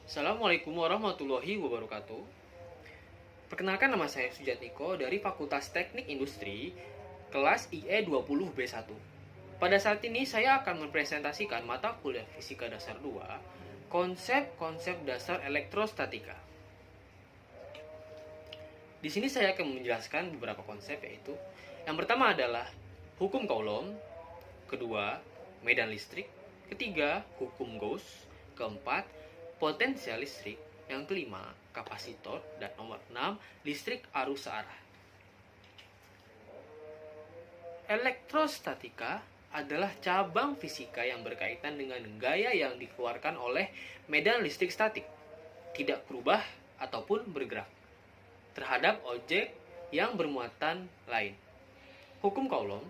Assalamualaikum warahmatullahi wabarakatuh. Perkenalkan, nama saya Sujatmiko dari Fakultas Teknik Industri, kelas IE20B1. Pada saat ini saya akan mempresentasikan mata kuliah Fisika Dasar 2, konsep-konsep dasar elektrostatika. Di sini saya akan menjelaskan beberapa konsep, yaitu yang pertama adalah hukum Coulomb, kedua medan listrik, ketiga hukum Gauss, keempat potensial listrik, yang kelima kapasitor, dan nomor 6 listrik arus searah. Elektrostatika adalah cabang fisika yang berkaitan dengan gaya yang dikeluarkan oleh medan listrik statik, tidak berubah ataupun bergerak terhadap objek yang bermuatan lain. Hukum Coulomb,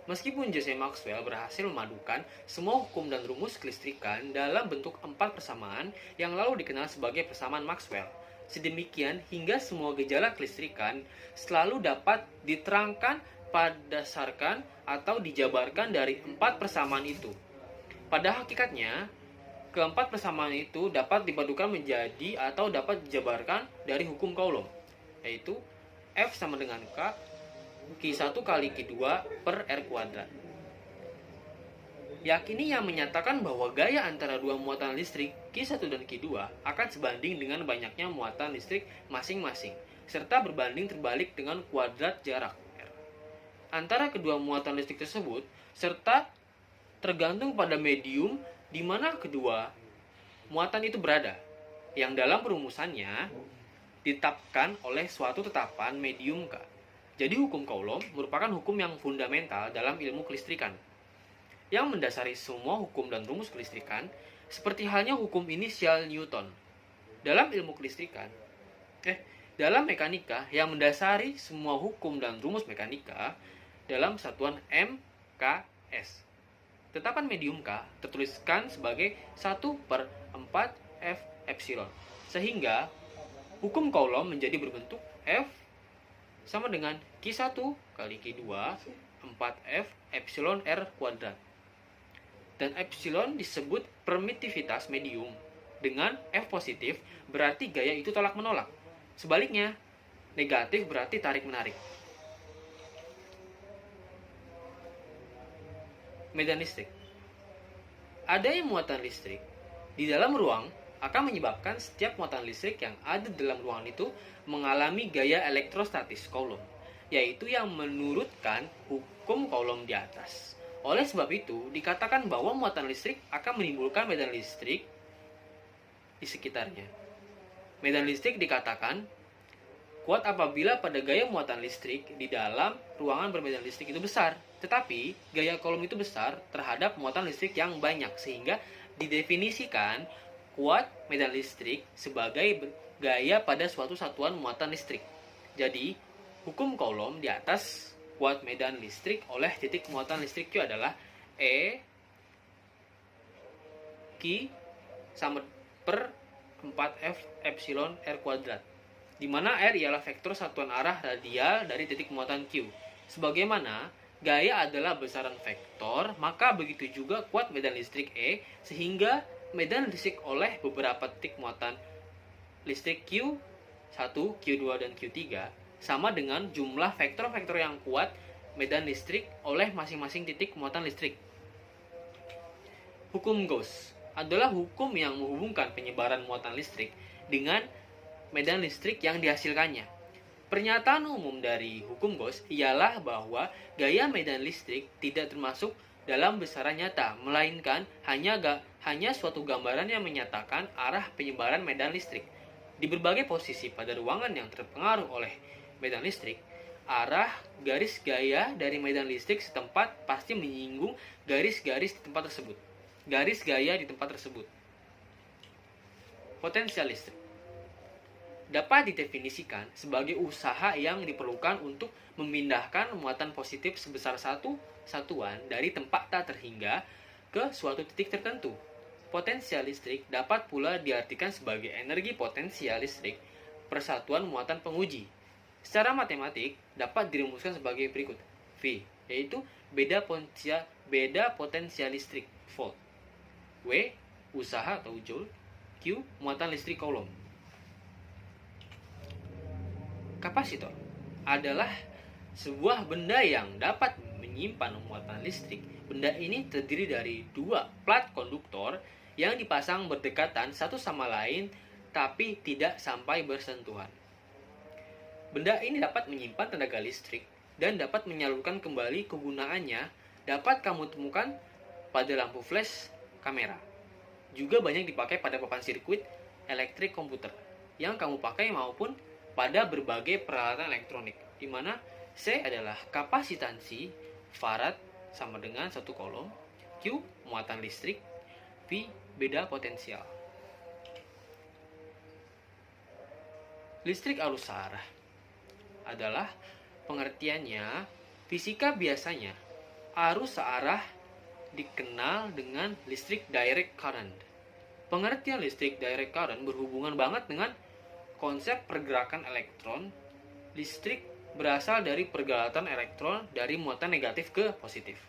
meskipun Jose Maxwell berhasil memadukan semua hukum dan rumus kelistrikan dalam bentuk 4 persamaan yang lalu dikenal sebagai persamaan Maxwell, sedemikian hingga semua gejala kelistrikan selalu dapat diterangkan berdasarkan atau dijabarkan dari 4 persamaan itu. Pada hakikatnya, keempat persamaan itu dapat dipadukan menjadi atau dapat dijabarkan dari hukum Coulomb, yaitu F sama dengan K, Q1 kali Q2 per R kuadrat. Yakini yang menyatakan bahwa gaya antara dua muatan listrik Q1 dan Q2 akan sebanding dengan banyaknya muatan listrik masing-masing, serta berbanding terbalik dengan kuadrat jarak R antara kedua muatan listrik tersebut, serta tergantung pada medium di mana kedua muatan itu berada, yang dalam perumusannya ditetapkan oleh suatu tetapan medium K. Jadi hukum Coulomb merupakan hukum yang fundamental dalam ilmu kelistrikan, yang mendasari semua hukum dan rumus kelistrikan, seperti halnya hukum inisial Newton. Dalam ilmu kelistrikan, dalam mekanika yang mendasari semua hukum dan rumus mekanika dalam satuan MKS. Tetapan medium K tertuliskan sebagai 1/4 F epsilon, sehingga hukum Coulomb menjadi berbentuk F sama dengan Q1 kali Q2 4F epsilon R kuadrat. Dan epsilon disebut permitivitas medium. Dengan F positif berarti gaya itu tolak menolak. Sebaliknya, negatif berarti tarik menarik. Medan listrik. Adanya muatan listrik di dalam ruang akan menyebabkan setiap muatan listrik yang ada dalam ruangan itu mengalami gaya elektrostatis Coulomb, yaitu yang menurutkan hukum Coulomb di atas. Oleh sebab itu, dikatakan bahwa muatan listrik akan menimbulkan medan listrik di sekitarnya. Medan listrik dikatakan kuat apabila pada gaya muatan listrik di dalam ruangan bermedan listrik itu besar, tetapi gaya Coulomb itu besar terhadap muatan listrik yang banyak, sehingga didefinisikan kuat medan listrik sebagai gaya pada suatu satuan muatan listrik. Jadi, hukum Coulomb di atas kuat medan listrik oleh titik muatan listrik Q adalah E Q sama per 4F epsilon R kuadrat, di mana R ialah vektor satuan arah radial dari titik muatan Q. Sebagaimana gaya adalah besaran vektor, maka begitu juga kuat medan listrik E, sehingga medan listrik oleh beberapa titik muatan listrik Q1, Q2, dan Q3 sama dengan jumlah vektor-vektor yang kuat medan listrik oleh masing-masing titik muatan listrik. Hukum Gauss adalah hukum yang menghubungkan penyebaran muatan listrik dengan medan listrik yang dihasilkannya. Pernyataan umum dari hukum Gauss ialah bahwa gaya medan listrik tidak termasuk dalam besaran nyata, melainkan hanya suatu gambaran yang menyatakan arah penyebaran medan listrik. Di berbagai posisi pada ruangan yang terpengaruh oleh medan listrik, arah garis gaya dari medan listrik setempat pasti menyinggung garis-garis di tempat tersebut. Garis gaya di tempat tersebut. Potensial listrik dapat didefinisikan sebagai usaha yang diperlukan untuk memindahkan muatan positif sebesar satu satuan dari tempat tak terhingga ke suatu titik tertentu. Potensial listrik dapat pula diartikan sebagai energi potensial listrik persatuan muatan penguji. Secara matematik dapat dirumuskan sebagai berikut. V, yaitu beda potensial listrik, volt. W, usaha atau joule. Q. Muatan listrik Coulomb. Kapasitor adalah sebuah benda yang dapat menyimpan muatan listrik. Benda ini terdiri dari dua plat konduktor yang dipasang berdekatan satu sama lain tapi tidak sampai bersentuhan. Benda ini dapat menyimpan tenaga listrik dan dapat menyalurkan kembali kegunaannya. Dapat kamu temukan pada lampu flash kamera. Juga banyak dipakai pada papan sirkuit elektrik komputer yang kamu pakai maupun pada berbagai peralatan elektronik, di mana C adalah kapasitansi, farad sama dengan 1 Coulomb, Q muatan listrik, V beda potensial. Listrik arus searah adalah pengertiannya fisika biasanya arus searah dikenal dengan listrik direct current. Pengertian listrik direct current berhubungan banget dengan konsep pergerakan elektron. Listrik berasal dari pergerakan elektron dari muatan negatif ke positif.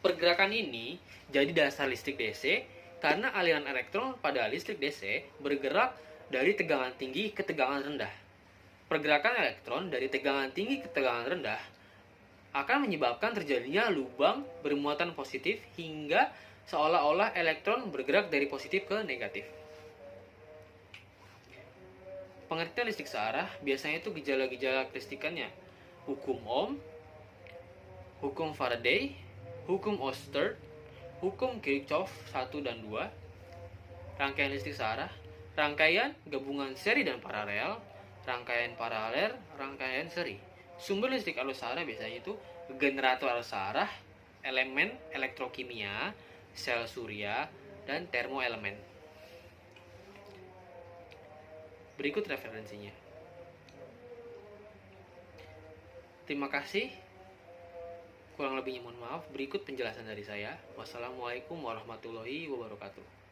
Pergerakan ini jadi dasar listrik DC karena aliran elektron pada listrik DC bergerak dari tegangan tinggi ke tegangan rendah. Pergerakan elektron dari tegangan tinggi ke tegangan rendah akan menyebabkan terjadinya lubang bermuatan positif hingga seolah-olah elektron bergerak dari positif ke negatif. Pengertian listrik searah biasanya itu gejala-gejala kelistrikannya: hukum Ohm, hukum Faraday, hukum Oersted, hukum Kirchhoff 1 dan 2, rangkaian listrik searah, rangkaian gabungan seri dan paralel, rangkaian paralel, rangkaian seri. Sumber listrik arus searah biasanya itu generator arus searah, elemen elektrokimia, sel surya, dan termoelemen. Berikut referensinya. Terima kasih. Kurang lebihnya mohon maaf. Berikut penjelasan dari saya. Wassalamualaikum warahmatullahi wabarakatuh.